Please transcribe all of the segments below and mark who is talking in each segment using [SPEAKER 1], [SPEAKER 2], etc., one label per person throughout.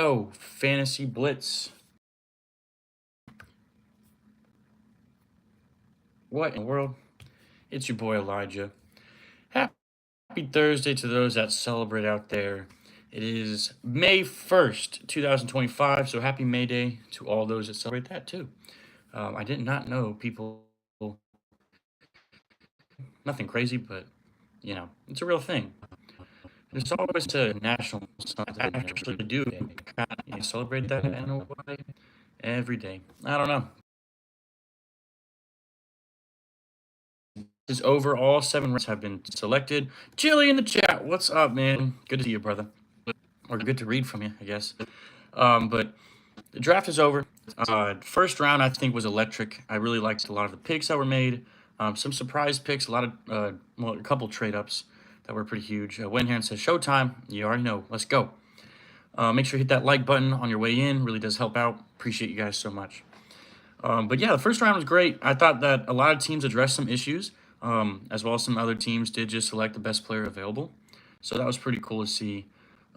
[SPEAKER 1] Oh, Fantasy Blitz. What in the world? It's your boy Elijah. Happy Thursday to those that celebrate out there. It is May 1st, 2025, so happy May Day to all those that celebrate that too. I did not know people, nothing crazy, but it's a real thing. There's always a national something that I actually do celebrate that in a way every day. I don't know. Is over. All 7 rounds have been selected. Chili in the chat. What's up, man? Good to see you, brother. Or good to read from you, I guess. But the draft is over. First round, I think, was electric. I really liked a lot of the picks that were made. Some surprise picks, a lot of, a couple trade ups that were pretty huge. Went here and said, Showtime. You already know. Let's go. Make sure you hit that like button on your way in. Really does help out. Appreciate you guys so much. But yeah, the first round was great. I thought that a lot of teams addressed some issues, as well as some other teams did just select the best player available. So that was pretty cool to see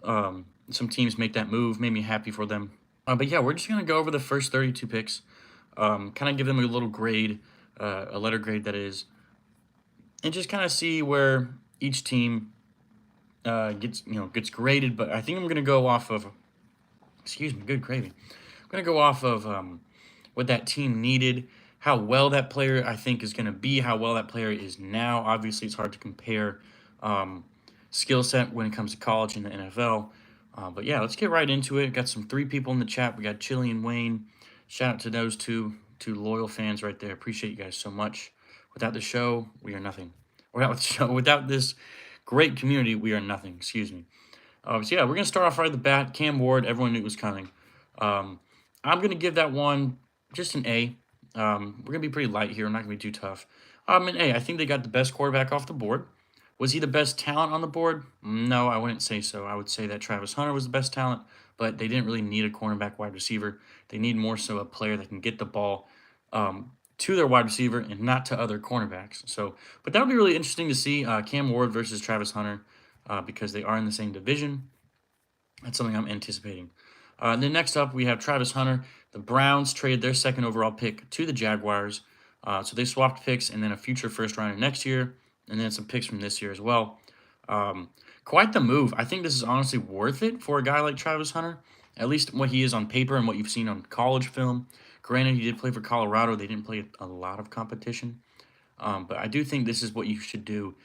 [SPEAKER 1] some teams make that move. Made me happy for them. But yeah, we're just going to go over the first 32 picks, kind of give them a little grade, a letter grade that is, and just kind of see where each team gets graded. But I think I'm going to go off of, excuse me, good gravy. I'm going to go off of what that team needed, how well that player I think is going to be, how well that player is now. Obviously, it's hard to compare skill set when it comes to college and the NFL. But yeah, let's get right into it. Got some 3 people in the chat. We got Chili and Wayne. Shout out to those two loyal fans right there. Appreciate you guys so much. Without the show, we are nothing. Without this great community, we are nothing. Excuse me. So yeah, we're gonna start off right at the bat. Cam Ward, everyone knew it was coming. I'm gonna give that one just an A. We're gonna be pretty light here. I'm not gonna be too tough. An A. I think they got the best quarterback off the board. Was he the best talent on the board? No, I wouldn't say so. I would say that Travis Hunter was the best talent, but they didn't really need a cornerback wide receiver. They need more so a player that can get the ball to their wide receiver and not to other cornerbacks. So, but that would be really interesting to see Cam Ward versus Travis Hunter because they are in the same division. That's something I'm anticipating. Then next up, we have Travis Hunter. The Browns traded their second overall pick to the Jaguars. So they swapped picks and then a future first rounder next year, and then some picks from this year as well. Quite the move. I think this is honestly worth it for a guy like Travis Hunter, at least what he is on paper and what you've seen on college film. Granted, he did play for Colorado. They didn't play a lot of competition. But I do think this is what you should do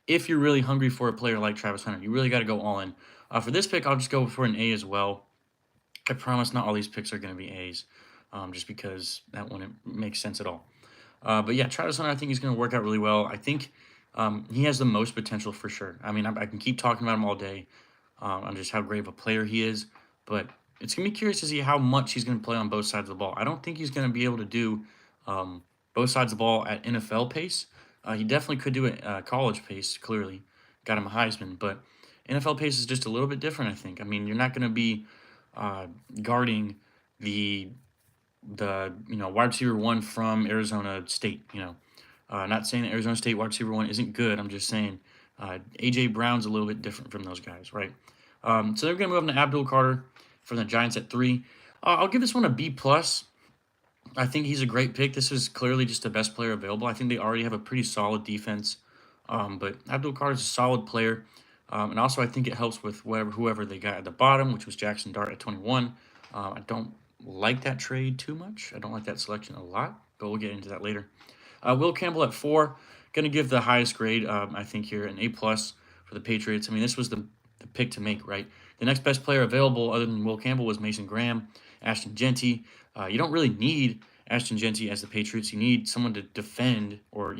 [SPEAKER 1] if you're really hungry for a player like Travis Hunter. You really got to go all in. For this pick, I'll just go for an A as well. I promise not all these picks are going to be A's, just because that wouldn't make sense at all. But yeah, Travis Hunter, I think he's going to work out really well. I think he has the most potential for sure. I mean, I can keep talking about him all day on just how great of a player he is, but it's going to be curious to see how much he's going to play on both sides of the ball. I don't think he's going to be able to do both sides of the ball at NFL pace. He definitely could do it college pace, clearly. Got him a Heisman, but NFL pace is just a little bit different, I think. I mean, you're not going to be guarding the wide receiver 1 from Arizona State. Not saying that Arizona State wide receiver 1 isn't good. I'm just saying AJ Brown's a little bit different from those guys, right? So they're gonna move on to Abdul Carter from the Giants at 3. I'll give this one a B plus. I think he's a great pick. This is clearly just the best player available. I think they already have a pretty solid defense. But Abdul Carter is a solid player. And also, I think it helps with whoever they got at the bottom, which was Jackson Dart at 21. I don't like that trade too much. I don't like that selection a lot, but we'll get into that later. Will Campbell at 4. Going to give the highest grade, I think, here, an A plus for the Patriots. I mean, this was the pick to make, right? The next best player available other than Will Campbell was Mason Graham, Ashton Genty. You don't really need Ashton Genty as the Patriots. You need someone to defend your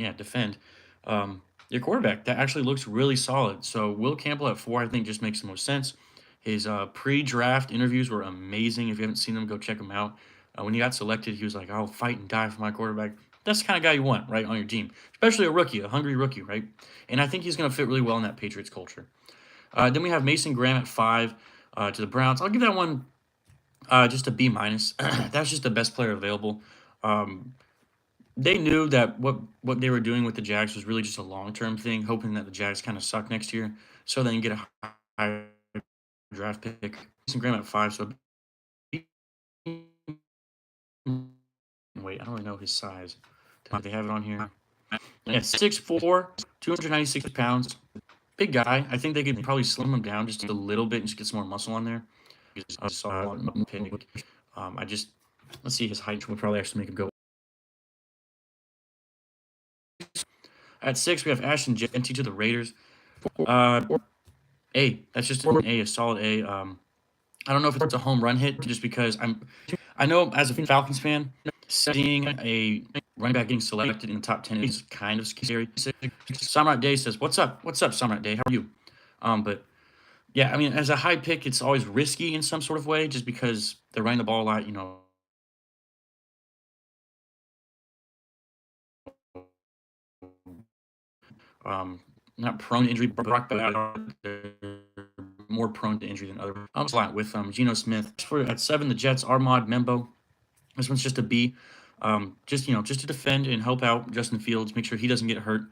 [SPEAKER 1] quarterback. That actually looks really solid. So Will Campbell at 4, I think, just makes the most sense. His pre-draft interviews were amazing. If you haven't seen them, go check them out. When he got selected, he was like, I'll fight and die for my quarterback. That's the kind of guy you want, right, on your team, especially a rookie, a hungry rookie, right? And I think he's going to fit really well in that Patriots culture. Then we have Mason Graham at 5 to the Browns. I'll give that one just a B minus. That's just the best player available. They knew that what they were doing with the Jags was really just a long-term thing, hoping that the Jags kind of suck next year so they can get a high draft pick. Mason Graham at 5, so Wait, I don't really know his size. Do they have it on here? Yeah, 6'4", 296 pounds. Big guy. I think they could probably slim him down just a little bit and just get some more muscle on there. I just saw it in the pick. I just let's see his height. We'll probably actually make him go. At 6, we have Ashton Jeanty to the Raiders. A. That's just an A, a solid A. I don't know if it's a home run hit, just because I know as a Falcons fan, seeing a running back getting selected in the top 10 is kind of scary. Samrat Day says, "What's up? What's up, Samrat Day? How are you?" But yeah, I mean, as a high pick, it's always risky in some sort of way, just because they're running the ball a lot. Um, not prone to injury, Brock they're more prone to injury than other. I'm a lot with Geno Smith. At 7, the Jets, Armand Membo. This one's just a B. Just to defend and help out Justin Fields, make sure he doesn't get hurt,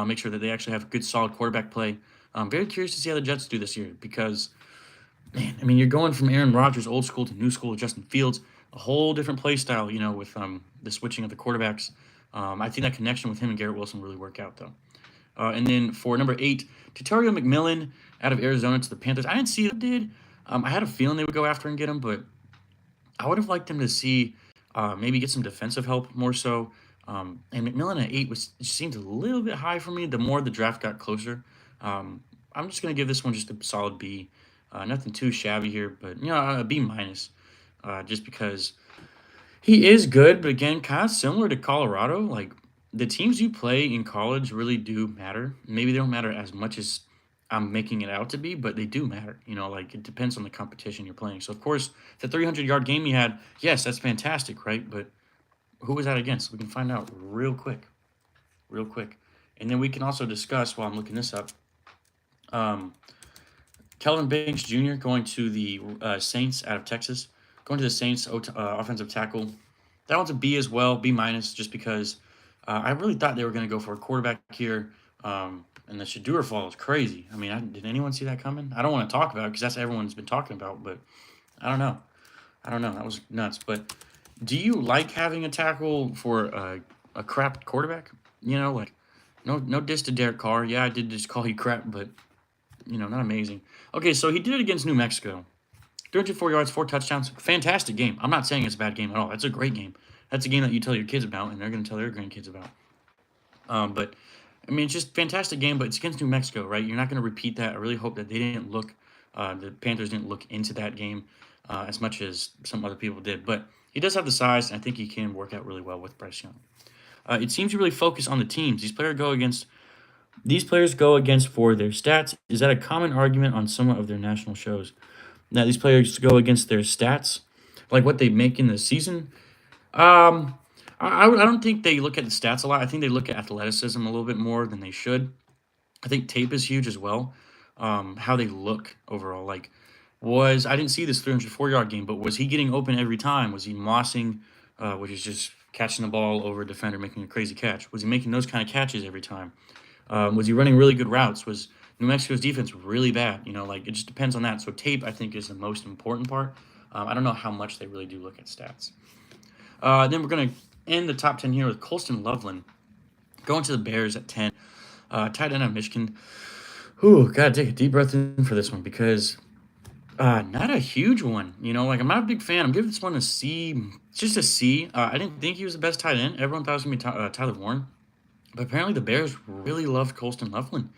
[SPEAKER 1] make sure that they actually have good, solid quarterback play. I'm very curious to see how the Jets do this year because, man, I mean, you're going from Aaron Rodgers, old school, to new school, Justin Fields, a whole different play style, with the switching of the quarterbacks. I think that connection with him and Garrett Wilson really work out, though. And then for number 8, Tatario McMillan out of Arizona to the Panthers. I didn't see it did. I had a feeling they would go after and get him, but I would have liked them to see maybe get some defensive help more so. And McMillan at 8 seemed a little bit high for me. The more the draft got closer, I'm just gonna give this one just a solid B. Nothing too shabby here, but a B minus, just because he is good. But again, kind of similar to Colorado, like the teams you play in college really do matter. Maybe they don't matter as much as I'm making it out to be, but they do matter. Like it depends on the competition you're playing. So of course, the 300-yard game you had, yes, that's fantastic, right? But who was that against? We can find out real quick, and then we can also discuss while I'm looking this up. Kelvin Banks Jr. going to the Saints out of Texas, going to the Saints offensive tackle. That one's a B as well, B minus, just because I really thought they were going to go for a quarterback here. And the Shadur fall is crazy. I mean, did anyone see that coming? I don't want to talk about it because that's what everyone's been talking about, but I don't know. That was nuts. But do you like having a tackle for a crap quarterback? Like no diss to Derek Carr. Yeah, I did just call you crap, but not amazing. Okay, so he did it against New Mexico. 304 yards, 4 touchdowns. Fantastic game. I'm not saying it's a bad game at all. That's a great game. That's a game that you tell your kids about, and they're going to tell their grandkids about. But I mean, it's just a fantastic game, but it's against New Mexico, right? You're not going to repeat that. I really hope that the Panthers didn't look into that game as much as some other people did. But he does have the size, and I think he can work out really well with Bryce Young. It seems to really focus on the teams. These players go against for their stats. Is that a common argument on some of their national shows? Now, these players go against their stats, like what they make in the season. I don't think they look at the stats a lot. I think they look at athleticism a little bit more than they should. I think tape is huge as well. How they look overall. Like, I didn't see this 304-yard game, but was he getting open every time? Was he mossing, which is just catching the ball over a defender, making a crazy catch? Was he making those kind of catches every time? Was he running really good routes? Was New Mexico's defense really bad? Like it just depends on that. So tape, I think, is the most important part. I don't know how much they really do look at stats. Then we're going to end the top 10 here with Colston Loveland going to the Bears at 10. Tight end out of Michigan. Ooh, gotta take a deep breath in for this one because not a huge one. Like I'm not a big fan. I'm giving this one a C. It's just a C. I didn't think he was the best tight end. Everyone thought it was going to be Tyler Warren. But apparently the Bears really loved Colston Loveland.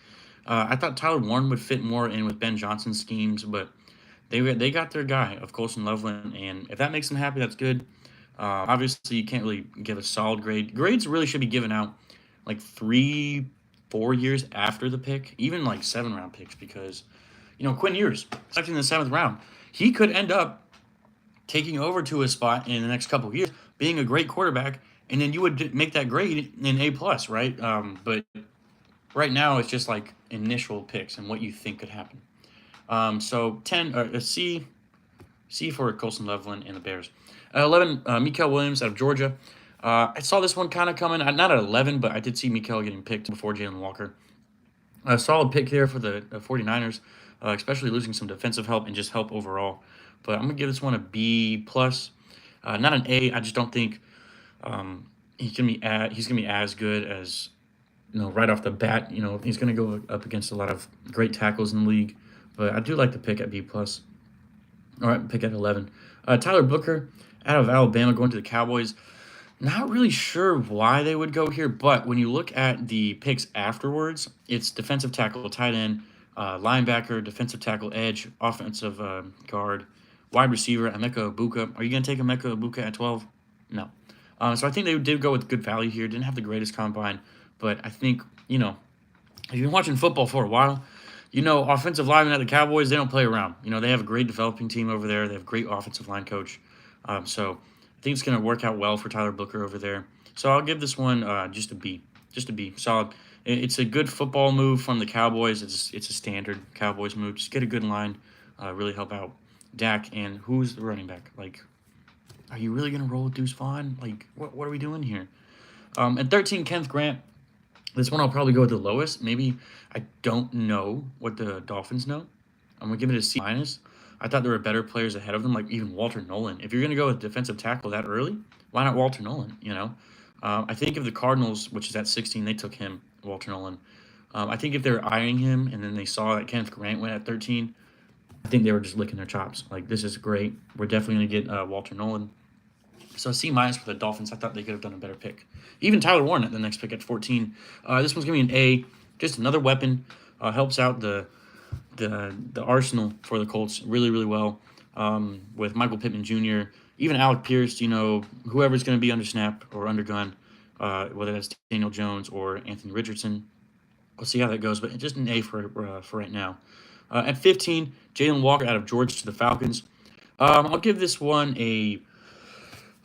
[SPEAKER 1] I thought Tyler Warren would fit more in with Ben Johnson's schemes, but they got their guy of Colston Loveland, and if that makes them happy, that's good. Obviously, you can't really give a solid grade. Grades really should be given out like 3-4 years after the pick, even like 7-round picks, because Quinn Ewers, selected in the 7th round, he could end up taking over to a spot in the next couple of years, being a great quarterback, and then you would make that grade in A+, right? But right now, it's just like initial picks and what you think could happen. So 10 or a C for Colston Loveland and the Bears. 11, Mikael Williams out of Georgia. I saw this one kind of coming. Not at 11, but I did see Mikael getting picked before Jalen Walker. A solid pick there for the 49ers, especially losing some defensive help and just help overall. But I'm going to give this one a B+. Not an A. I just don't think he's gonna be as good as right off the bat. He's gonna go up against a lot of great tackles in the league. But I do like the pick at B plus. All right, pick at 11. Tyler Booker out of Alabama going to the Cowboys. Not really sure why they would go here, but when you look at the picks afterwards, it's defensive tackle, tight end, linebacker, defensive tackle, edge, offensive guard, wide receiver, Emeka Ibuka. Are you going to take Emeka Ibuka at 12? No. So I think they did go with good value here. Didn't have the greatest combine, but I think, if you've been watching football for a while, offensive linemen at the Cowboys, they don't play around. They have a great developing team over there. They have a great offensive line coach. So I think it's going to work out well for Tyler Booker over there. So I'll give this one just a B. Just a B. Solid. It's a good football move from the Cowboys. It's a standard Cowboys move. Just get a good line. Really help out Dak. And who's the running back? Like, are you really going to roll with Deuce Vaughn? Like, what are we doing here? At 13, Kenneth Grant. This one I'll probably go with the lowest. Maybe I don't know what the Dolphins know. I'm going to give it a C minus. I thought there were better players ahead of them, like even Walter Nolan. If you're going to go with defensive tackle that early, why not Walter Nolan, I think if the Cardinals, which is at 16, they took him, Walter Nolan. I think if they were eyeing him and then they saw that Kenneth Grant went at 13, I think they were just licking their chops. Like, this is great. We're definitely going to get Walter Nolan. So C minus for the Dolphins. I thought they could have done a better pick. Even Tyler Warren at the next pick at 14. This one's going to be an A. Just another weapon. Helps out the arsenal for the Colts really, really well. With Michael Pittman Jr., even Alec Pierce, whoever's going to be under snap or under gun, whether that's Daniel Jones or Anthony Richardson. We'll see how that goes, but just an A for right now. At 15, Jalen Walker out of Georgia to the Falcons. I'll give this one a...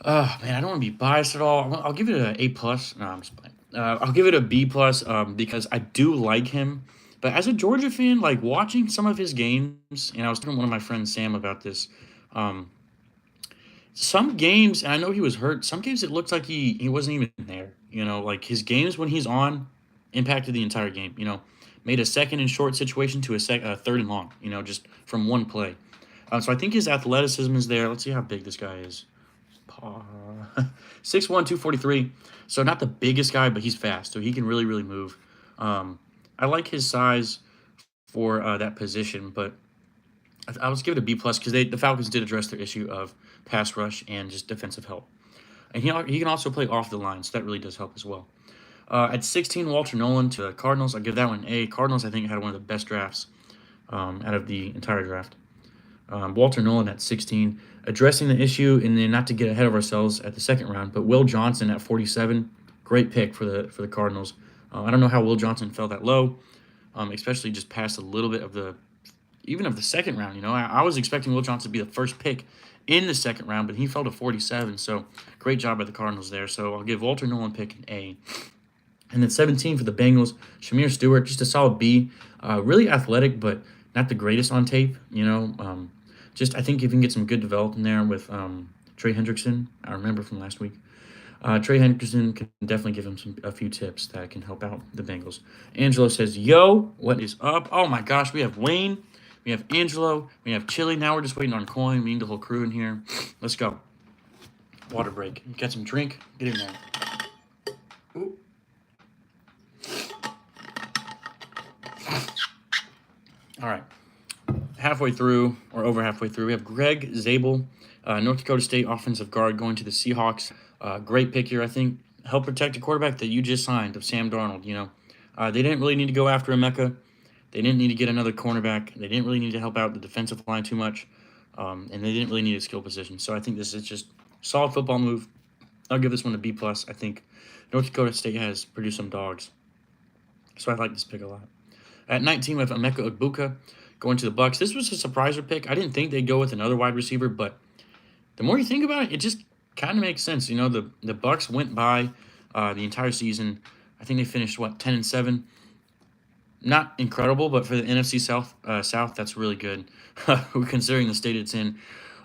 [SPEAKER 1] man, I don't want to be biased at all. I'll give it an A plus. No, I'm just playing. I'll give it a B plus because I do like him. But as a Georgia fan, like watching some of his games, and I was talking to one of my friends, Sam, about this. Some games, and I know he was hurt. Some games it looked like he wasn't even there. Like his games when he's on impacted the entire game. Made a second and short situation to a third and long. Just from one play. So I think his athleticism is there. Let's see how big this guy is. 6'1", 243. So not the biggest guy, but he's fast. So he can really, really move. I like his size for that position, but I was give it a B plus because the Falcons did address their issue of pass rush and just defensive help. And he can also play off the line, so that really does help as well. At 16, Walter Nolan to the Cardinals. I give that one an A. Cardinals, I think, had one of the best drafts out of the entire draft. Walter Nolan at 16, addressing the issue, and then not to get ahead of ourselves at the second round, but Will Johnson at 47, great pick for the Cardinals. I don't know how Will Johnson fell that low, especially just past a little bit of the second round. I was expecting Will Johnson to be the first pick in the second round, but he fell to 47. So great job by the Cardinals there. So I'll give Walter Nolan pick an A. And then 17 for the Bengals, Shamir Stewart, just a solid B. Really athletic, but not the greatest on tape. Just I think if you can get some good development there with Trey Hendrickson, I remember from last week. Trey Hendrickson can definitely give him a few tips that can help out the Bengals. Angelo says, yo, what is up? Oh, my gosh, we have Wayne, we have Angelo, we have Chili. Now we're just waiting on Coin. We need the whole crew in here. Let's go. Water break. Get some drink. Get in there. Ooh. All right. Halfway through, or over halfway through, we have Greg Zabel, North Dakota State offensive guard going to the Seahawks. Great pick here, I think. Help protect a quarterback that you just signed of Sam Darnold. They didn't really need to go after Emeka. They didn't need to get another cornerback. They didn't really need to help out the defensive line too much, and they didn't really need a skill position. So I think this is just a solid football move. I'll give this one a B plus. I think North Dakota State has produced some dogs, so I like this pick a lot. At 19, we have Emeka Ibuka going to the Bucs. This was a surpriser pick. I didn't think they'd go with another wide receiver, but the more you think about it, it just kind of makes sense. The Bucs went by the entire season. I think they finished 10-7. Not incredible, but for the NFC South, that's really good, considering the state it's in.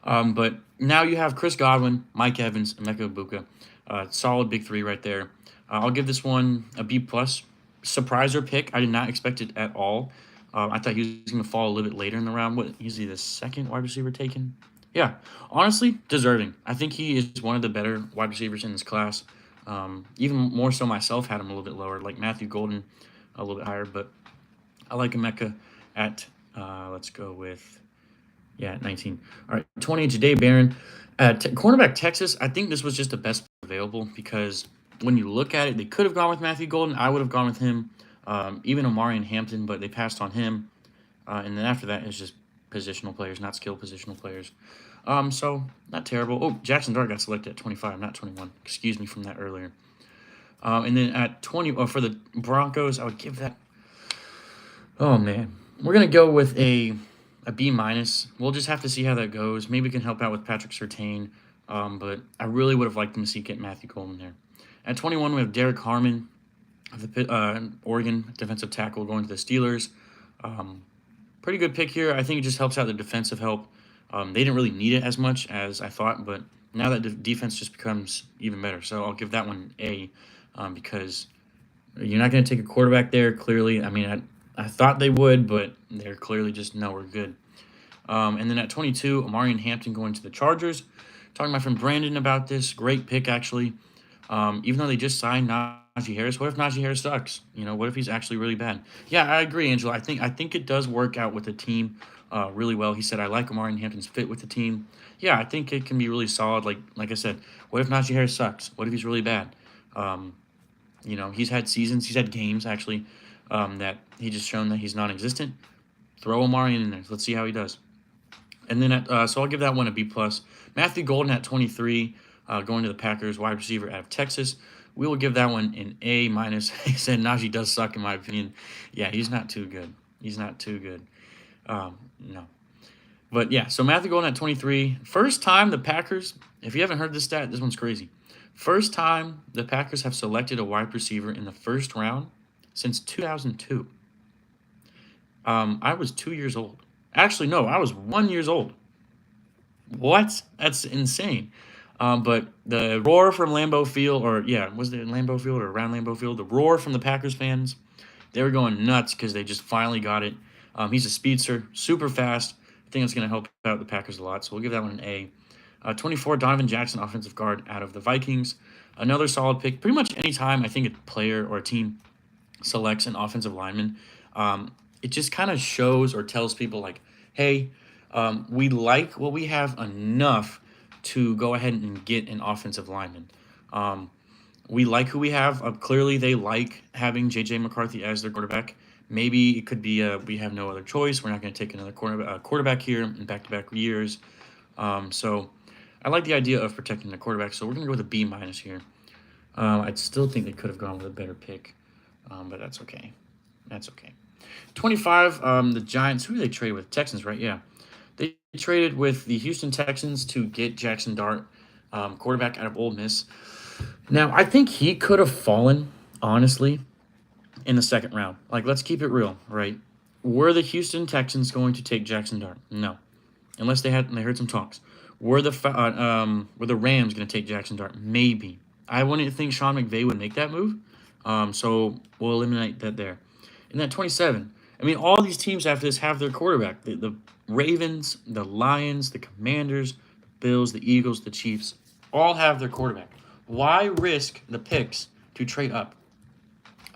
[SPEAKER 1] But now you have Chris Godwin, Mike Evans, Emeka Ibuka. Solid big three right there. I'll give this one a B plus. Surpriser pick. I did not expect it at all. I thought he was going to fall a little bit later in the round. What? Is he the second wide receiver taken? Yeah, honestly, deserving. I think he is one of the better wide receivers in this class. Even more so myself had him a little bit lower, like Matthew Golden a little bit higher, but I like Emeka at, let's go with, yeah, 19. All right, 20, Ja'Day Barron. Cornerback Texas, I think this was just the best available because when you look at it, they could have gone with Matthew Golden. I would have gone with him, even Omari and Hampton, but they passed on him. And then after that, it's just positional players, not skill positional players. So not terrible. Oh, Jackson Dart got selected at 25, not 21. Excuse me from that earlier. And then at 20, for the Broncos, I would give that. Oh man, we're gonna go with a B minus. We'll just have to see how that goes. Maybe we can help out with Patrick Surtain. But I really would have liked them to see get Matthew Coleman there. At 21, we have Derek Harmon of the Oregon defensive tackle going to the Steelers. Um, Pretty good pick here. I think it just helps out the defensive help. They didn't really need it as much as I thought, but now that defense just becomes even better. So I'll give that one A, because you're not going to take a quarterback there. Clearly, I mean, I thought they would, but they're clearly just nowhere good. And then at 22, Amari and Hampton going to the Chargers. Talking to my friend Brandon about this. Great pick, actually. Even though they just signed Najee Harris, what if Najee Harris sucks? What if he's actually really bad? Yeah, I agree, Angela. I think it does work out with the team really well. He said, I like Amari and Hampton's fit with the team. Yeah, I think it can be really solid. Like I said, what if Najee Harris sucks? What if he's really bad? Um, he's had seasons, he's had games, actually, that he just shown that he's non-existent. Throw Amari in there. Let's see how he does. And then so I'll give that one a B plus. Matthew Golden at 23, going to the Packers, wide receiver out of Texas. We will give that one an A minus. He said Najee does suck in my opinion. Yeah, he's not too good. He's not too good. No. But yeah, so Matthew Golden at 23. First time the Packers, if you haven't heard this stat, this one's crazy. First time the Packers have selected a wide receiver in the first round since 2002. I was 2 years old. Actually, no, I was 1 year old. What? That's insane. But the roar from Lambeau Field, or yeah, was it Lambeau Field or around Lambeau Field? The roar from the Packers fans, they were going nuts because they just finally got it. He's a speedster, super fast. I think it's going to help out the Packers a lot, so we'll give that one an A. 24, Donovan Jackson, offensive guard out of the Vikings. Another solid pick. Pretty much any time I think a player or a team selects an offensive lineman, it just kind of shows or tells people like, hey, we like what we have enough to go ahead and get an offensive lineman. We like who we have. Clearly, they like having J.J. McCarthy as their quarterback. Maybe it could be we have no other choice. We're not going to take another quarterback here in back-to-back years. So I like the idea of protecting the quarterback. So we're going to go with a B minus here. I still think they could have gone with a better pick, but that's okay. That's okay. 25, the Giants. Who do they trade with? Texans, right? Yeah. They traded with the Houston Texans to get Jackson Dart, quarterback out of Ole Miss. Now, I think he could have fallen, honestly, in the second round. Like, let's keep it real, right? Were the Houston Texans going to take Jackson Dart? No, unless they heard some talks. Were the Rams going to take Jackson Dart? Maybe. I wouldn't think Sean McVay would make that move. So we'll eliminate that there. And then 27. I mean, all these teams after this have their quarterback. The Ravens, the Lions, the Commanders, the Bills, the Eagles, the Chiefs, all have their quarterback. Why risk the picks to trade up?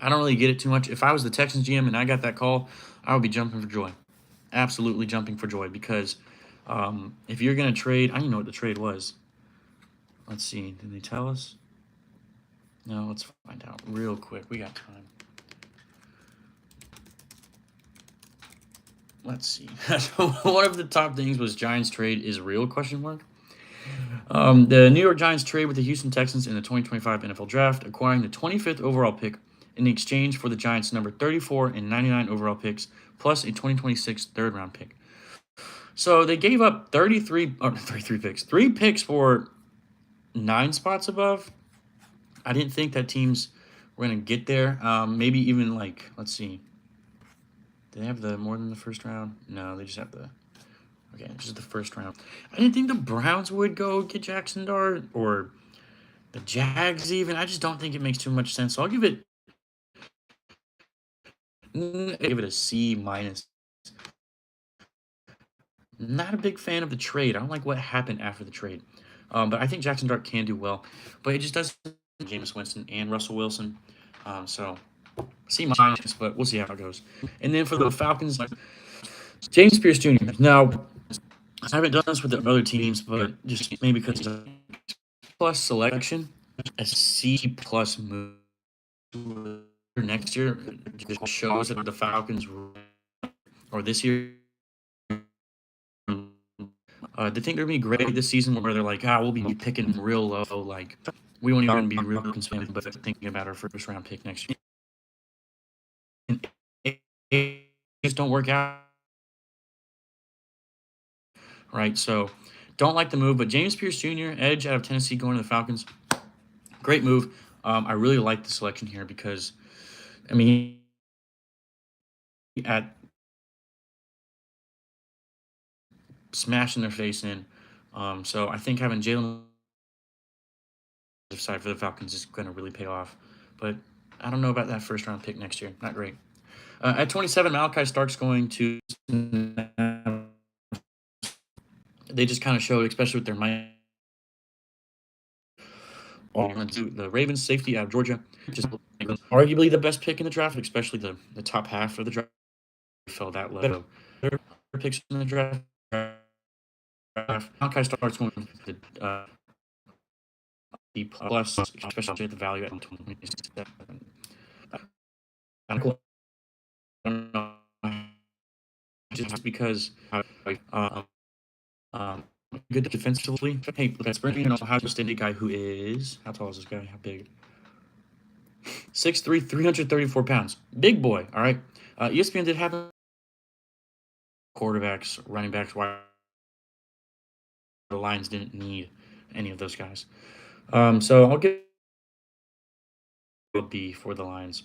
[SPEAKER 1] I don't really get it too much. If I was the Texans GM and I got that call, I would be jumping for joy. Absolutely jumping for joy because if you're going to trade, I don't even know what the trade was. Let's see. Did they tell us? No, let's find out real quick. We got time. Let's see. One of the top things was Giants trade is real, question mark. The New York Giants trade with the Houston Texans in the 2025 NFL Draft, acquiring the 25th overall pick in exchange for the Giants' number 34 and 99 overall picks, plus a 2026 third-round pick. So they gave up 33 picks. 3 picks for 9 spots above. I didn't think that teams were going to get there. Maybe even like, let's see. Do they have the more than the first round? No, they just have the... Okay, just the first round. I didn't think the Browns would go get Jackson Dart or the Jags even. I just don't think it makes too much sense. So I'll give it a C minus. Not a big fan of the trade. I don't like what happened after the trade. But I think Jackson Dart can do well. But it just doesn't Jameis Winston and Russell Wilson. So C minus, but we'll see how it goes. And then for the Falcons, James Pierce Jr. Now, I haven't done this with the other teams, but just maybe because he's a plus selection, a C plus move next year just shows that the Falcons or this year they think they're gonna be great this season, where they're like, we'll be picking real low, like we won't even be real concerned, but thinking about our first round pick next year. And it just don't work out, right? So don't like the move, but James Pierce Jr., edge out of Tennessee, going to the Falcons, great move. I really like the selection here because, I mean, at smashing their face in. So I think having Jalen side for the Falcons is going to really pay off. But I don't know about that first round pick next year. Not great. At 27, Malachi Stark's going to. They just kind of showed, especially with their mind. The Ravens safety out of Georgia, just arguably the best pick in the draft, especially the top half of the draft. Fell that low. Better picks in the draft. Malachi Stark's going to D plus, especially at the value at 27. I don't know, just because good defensively. Hey, let's bring in Ohio State guy who is, how tall is this guy? How big? 6'3", 334 pounds. Big boy. All right. ESPN did have quarterbacks, running backs, wide. The Lions didn't need any of those guys. So I'll give a B for the Lions.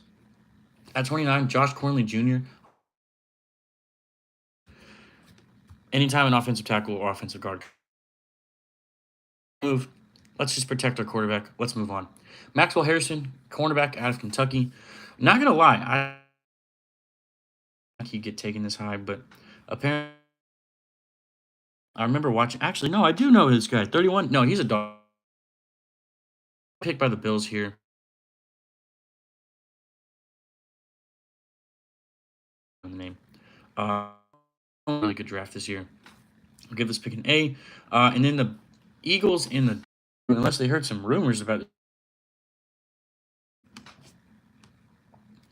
[SPEAKER 1] At 29, Josh Cornley Jr. Anytime an offensive tackle or offensive guard move, let's just protect our quarterback. Let's move on. Maxwell Harrison, cornerback out of Kentucky. Not gonna lie, I think he'd get taken this high, but apparently I remember watching. Actually, no, I do know this guy. 31. No, he's a dog. Picked by the Bills here. Name. Really good draft this year. I'll give this pick an A. And then the Eagles in the, unless they heard some rumors about it.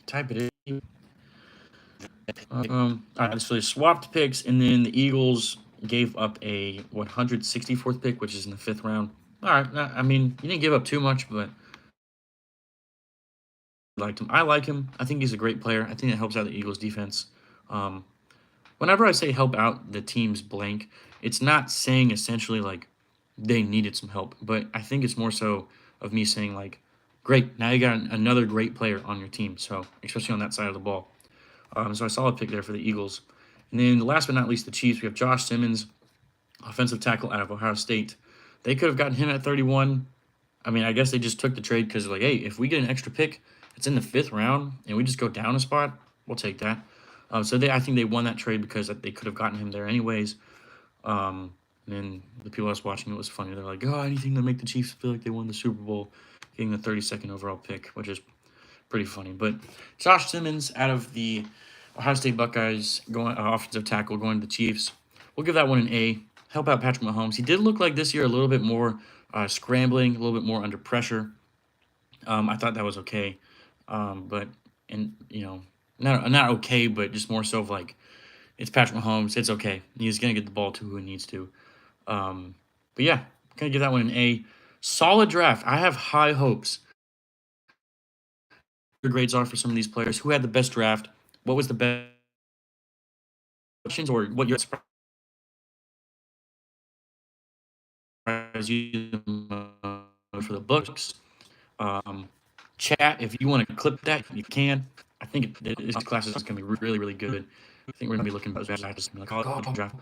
[SPEAKER 1] Type it in. All right, so they swapped picks, and then the Eagles gave up a 164th pick, which is in the 5th round. All right, I mean, you didn't give up too much, but liked him. I like him. I think he's a great player. I think it helps out the Eagles defense. Whenever I say help out the team's blank, it's not saying essentially like they needed some help, but I think it's more so of me saying like, great, now you got another great player on your team. So especially on that side of the ball. So I saw a pick there for the Eagles. And then last but not least, the Chiefs. We have Josh Simmons, offensive tackle out of Ohio State. They could have gotten him at 31. I mean, I guess they just took the trade because like, hey, if we get an extra pick, it's in the 5th round, and we just go down a spot, we'll take that. So I think they won that trade because they could have gotten him there anyways. And then the people I was watching, it was funny. They're like, anything to make the Chiefs feel like they won the Super Bowl, getting the 32nd overall pick, which is pretty funny. But Josh Simmons out of the Ohio State Buckeyes, going offensive tackle, going to the Chiefs. We'll give that one an A. Help out Patrick Mahomes. He did look like this year a little bit more scrambling, a little bit more under pressure. I thought that was okay. But not okay, but just more so of like, it's Patrick Mahomes. It's okay. He's gonna get the ball to who he needs to. But yeah, gonna give that one an A. Solid draft. I have high hopes. Your grades are for some of these players. Who had the best draft? What was the best questions, or what your surprise you for the books? Chat, if you want to clip that, you can. I think this class is going to be really, really good. I think we're going to be looking at the college draft.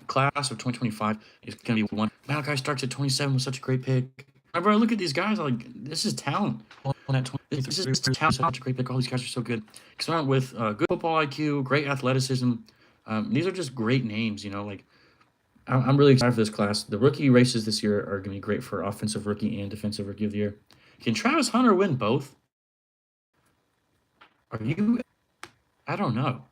[SPEAKER 1] Class of 2025 is going to be one. Malachi Starks at 27 was such a great pick. Whenever I look at these guys, I'm like, this is talent. This is talent. Such a great pick. All these guys are so good. Because I went with good football IQ, great athleticism, These are just great names, like I'm really excited for this class. The rookie races this year are going to be great for offensive rookie and defensive rookie of the year. Can Travis Hunter win both? Are you? I don't know.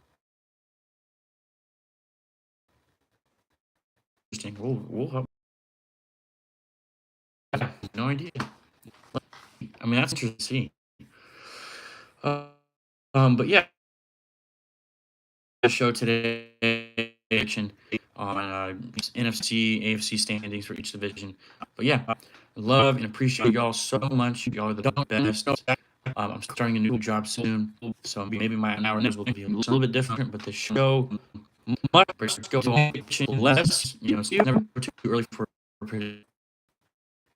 [SPEAKER 1] Interesting. We'll help. No idea. I mean, that's interesting to see. But yeah, the show today action on NFC, AFC standings for each division. But yeah, love and appreciate y'all so much. Y'all are the best. I'm starting a new job soon, so maybe my hours will be a little bit different. But the show much go less. It's never too early for